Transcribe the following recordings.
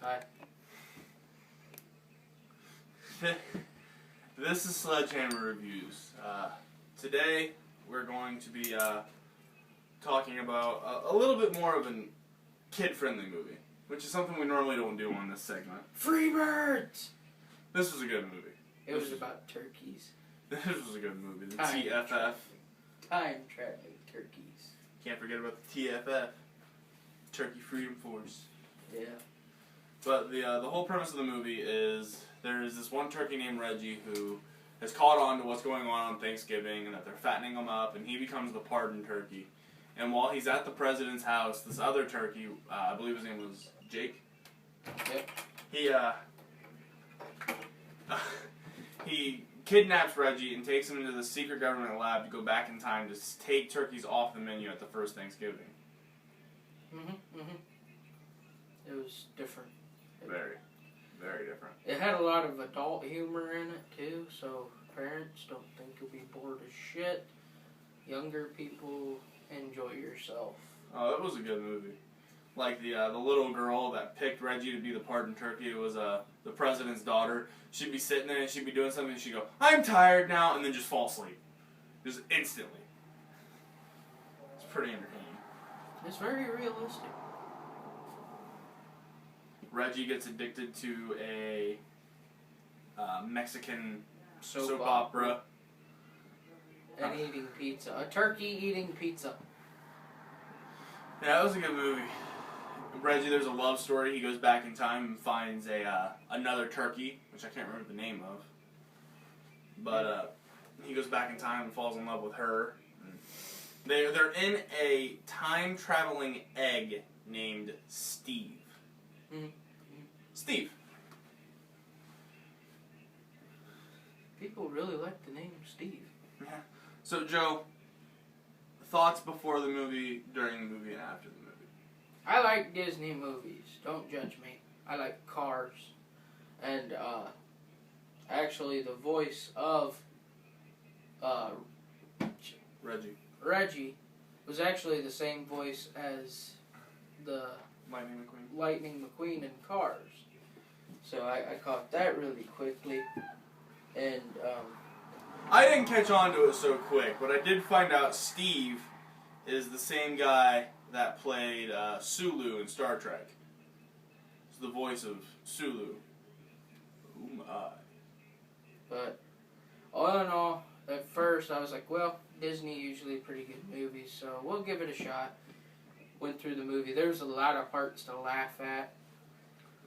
Hi. This is Sledgehammer Reviews. Today we're going to be talking about a little bit more of a kid-friendly movie, which is something we normally don't do on this segment. Free birds! This was a good movie. It was about turkeys. This was a good movie. The TFF. Time-traveling turkeys. Can't forget about the TFF. Turkey Freedom Force. Yeah. But the whole premise of the movie is there's this one turkey named Reggie who has caught on to what's going on Thanksgiving and that they're fattening him up, and he becomes the pardoned turkey. And while he's at the president's house, this other turkey, I believe his name was Jake. Yep. He kidnaps Reggie and takes him into the secret government lab to go back in time to take turkeys off the menu at the first Thanksgiving. It was different. Very, very different. It had a lot of adult humor in it too, so parents don't think you'll be bored as shit. Younger people, enjoy yourself. Oh, it was a good movie. Like the little girl that picked Reggie to be the pardoned turkey. It was the president's daughter. She'd be sitting there and she'd be doing something and she'd go, "I'm tired now," and then just fall asleep. Just instantly. It's pretty entertaining. It's very realistic. Reggie gets addicted to a Mexican soap opera. opera. And eating pizza. A turkey eating pizza. Yeah, that was a good movie. Reggie, there's a love story. He goes back in time and finds another turkey, which I can't remember the name of. But he goes back in time and falls in love with her. They're in a time-traveling egg named Steve. Mm-hmm. Steve. People really like the name Steve. Yeah. So, Joe, thoughts before the movie, during the movie, and after the movie? I like Disney movies. Don't judge me. I like Cars. And, actually, the voice of, Reggie was actually the same voice as the Lightning McQueen in Cars. So I caught that really quickly. And, I didn't catch on to it so quick, but I did find out Steve is the same guy that played Sulu in Star Trek. It's the voice of Sulu. Oh my. But all in all, at first I was like, well, Disney usually pretty good movies, so we'll give it a shot. Went through the movie. There's a lot of parts to laugh at.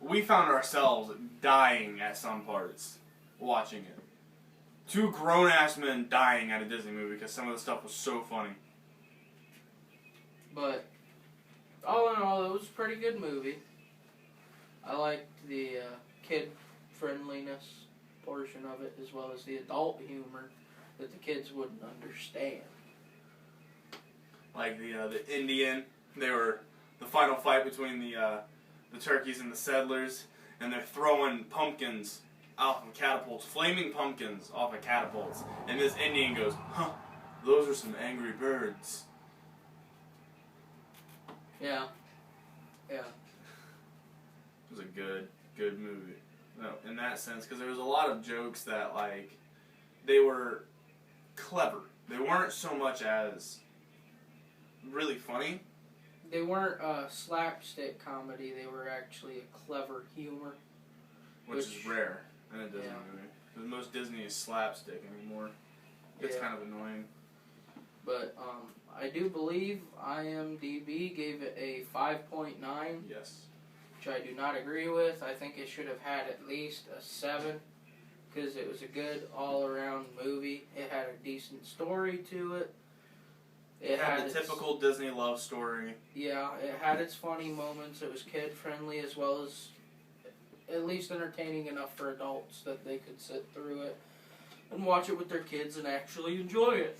We found ourselves dying at some parts watching it. Two grown-ass men dying at a Disney movie because some of the stuff was so funny. But all in all, it was a pretty good movie. I liked the kid-friendliness portion of it, as well as the adult humor that the kids wouldn't understand. Like the Indian, they were the final fight between the turkeys and the settlers, and they're throwing pumpkins off of catapults, flaming pumpkins off of catapults, and this Indian goes, "Huh, those are some angry birds." Yeah. Yeah. It was a good movie. No, in that sense, because there was a lot of jokes that, like, they were clever. They weren't so much as really funny. They weren't slapstick comedy. They were actually a clever humor. Which is rare in a Disney movie. Because most Disney is slapstick anymore. It's kind of annoying. But I do believe IMDb gave it a 5.9. Yes. Which I do not agree with. I think it should have had at least a 7. Because it was a good all-around movie. It had a decent story to it. It had the typical Disney love story. Yeah, it had its funny moments. It was kid-friendly as well as at least entertaining enough for adults that they could sit through it and watch it with their kids and actually enjoy it.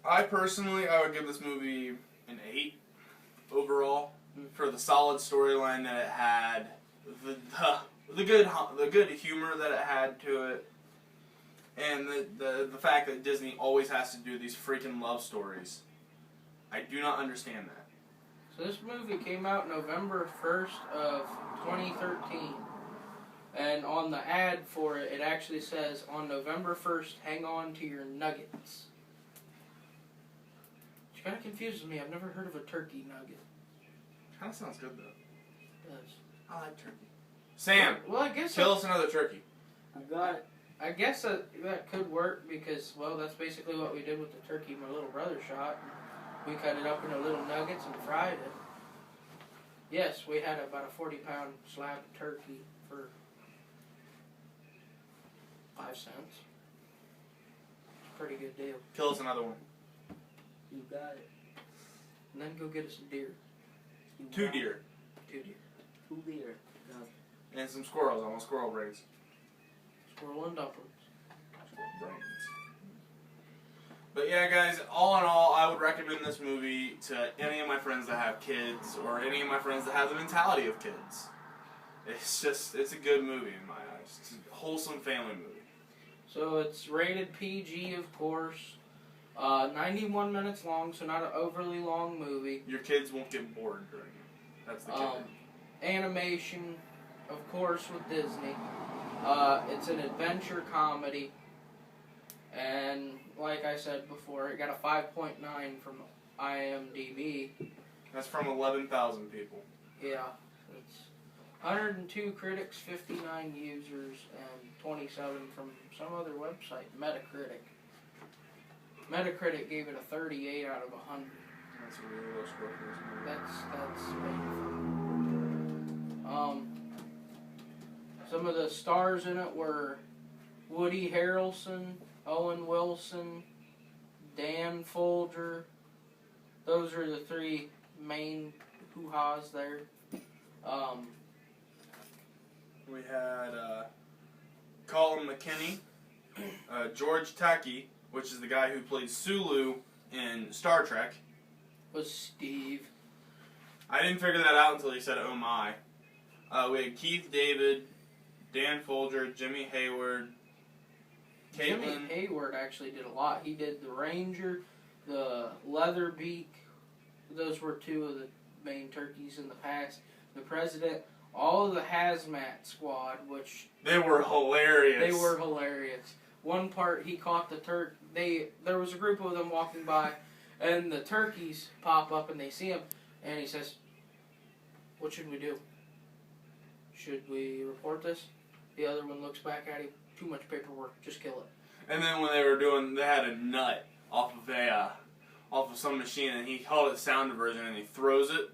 I would give this movie an 8 overall for the solid storyline that it had, the good humor that it had to it, and the fact that Disney always has to do these freaking love stories. I do not understand that. So this movie came out November 1st of 2013. And on the ad for it, it actually says, on November 1st, hang on to your nuggets. Which kind of confuses me. I've never heard of a turkey nugget. Kind of sounds good, though. It does. I like turkey. Sam, well, I guess kill us another turkey. I got it. I guess that could work because, well, that's basically what we did with the turkey my little brother shot. We cut it up into little nuggets and fried it. Yes, we had about a 40-pound slab of turkey for 5 cents. It's a pretty good deal. Kill us another one. You got it. And then go get us a deer. 2 deer. 2 deer. 2 deer. No. And some squirrels. I want squirrel brains. Squirrel and dumplings. Squirrel brains. But yeah, guys, all in all, I would recommend this movie to any of my friends that have kids or any of my friends that have the mentality of kids. It's a good movie in my eyes. It's a wholesome family movie. So it's rated PG, of course. 91 minutes long, so not an overly long movie. Your kids won't get bored during it. That's the kid. Animation, of course, with Disney. It's an adventure comedy. And like I said before, it got a 5.9 from IMDb. That's from 11,000 people. Yeah. It's 102 critics, 59 users, and 27 from some other website, Metacritic. Metacritic gave it a 38 out of 100. That's a really low score for this movie. That's painful. Some of the stars in it were Woody Harrelson, Owen Wilson, Dan Folger. Those are the 3 main hoo-has there. We had Colin McKinney, George Takei, which is the guy who played Sulu in Star Trek. Was Steve. I didn't figure that out until he said, oh my. We had Keith David, Dan Folger, Jimmy Hayward, Jimmy Caitlin. Hayward actually did a lot. He did the Ranger, the Leatherbeak. Those were 2 of the main turkeys in the past. The President. All of the Hazmat Squad, which... They were hilarious. They were hilarious. One part, he caught the there was a group of them walking by, and the turkeys pop up and they see him, and he says, what should we do? Should we report this? The other one looks back at him, too much paperwork, just kill it. And then when they had a nut off of some machine, and he called it sound diversion, and he throws it,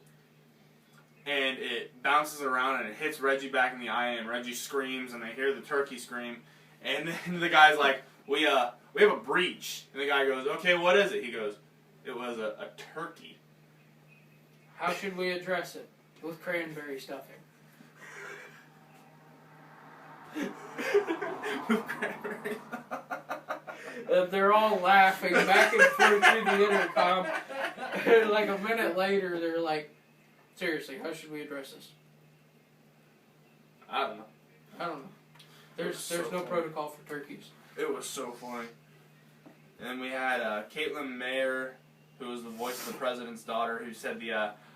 and it bounces around, and it hits Reggie back in the eye, and Reggie screams, and they hear the turkey scream, and then the guy's like, we have a breach. And the guy goes, okay, what is it? He goes, it was a turkey. How should we address it? With cranberry stuffing. With cranberry. They're all laughing back and forth through the intercom. Like a minute later, they're like, seriously, how should we address this? I don't know. There's no protocol for turkeys. It was so funny. And then we had Caitlin Mayer, who was the voice of the president's daughter, who said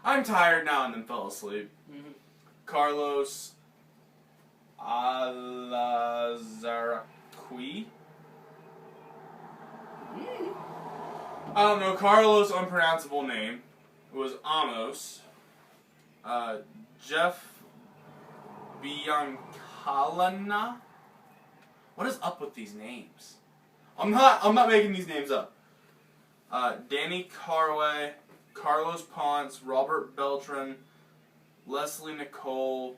I'm tired now, and then fell asleep. Mm-hmm. Carlos Alazaraqui. I don't know. Carlos' unpronounceable name was Amos. Jeff Biancalana. What is up with these names? I'm not making these names up. Danny Carway, Carlos Ponce, Robert Beltran, Leslie Nicole,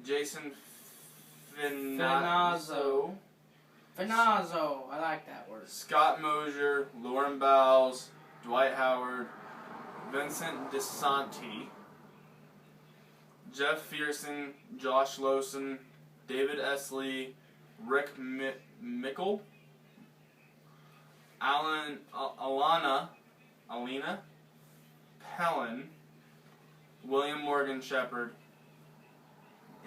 Jason Finazzo, I like that word. Scott Mosier, Lauren Bowles, Dwight Howard, Vincent DeSanti, Jeff Fearson, Josh Lawson, David Esley, Rick Mickle, Alina Pellin, William Morgan Shepherd,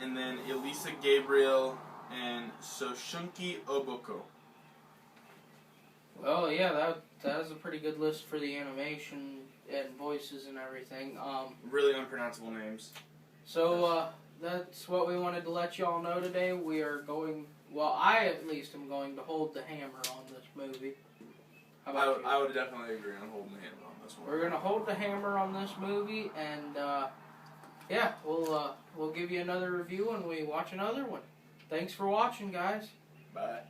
and then Elisa Gabriel and Soshunki Oboko. Well, yeah, that was a pretty good list for the animation. and voices and everything. Really unpronounceable names. So that's what we wanted to let y'all know today. We are going. Well, I at least am going to hold the hammer on this movie. How about you? I would definitely agree on holding the hammer on this one. We're gonna hold the hammer on this movie, and yeah, we'll give you another review when we watch another one. Thanks for watching, guys. Bye.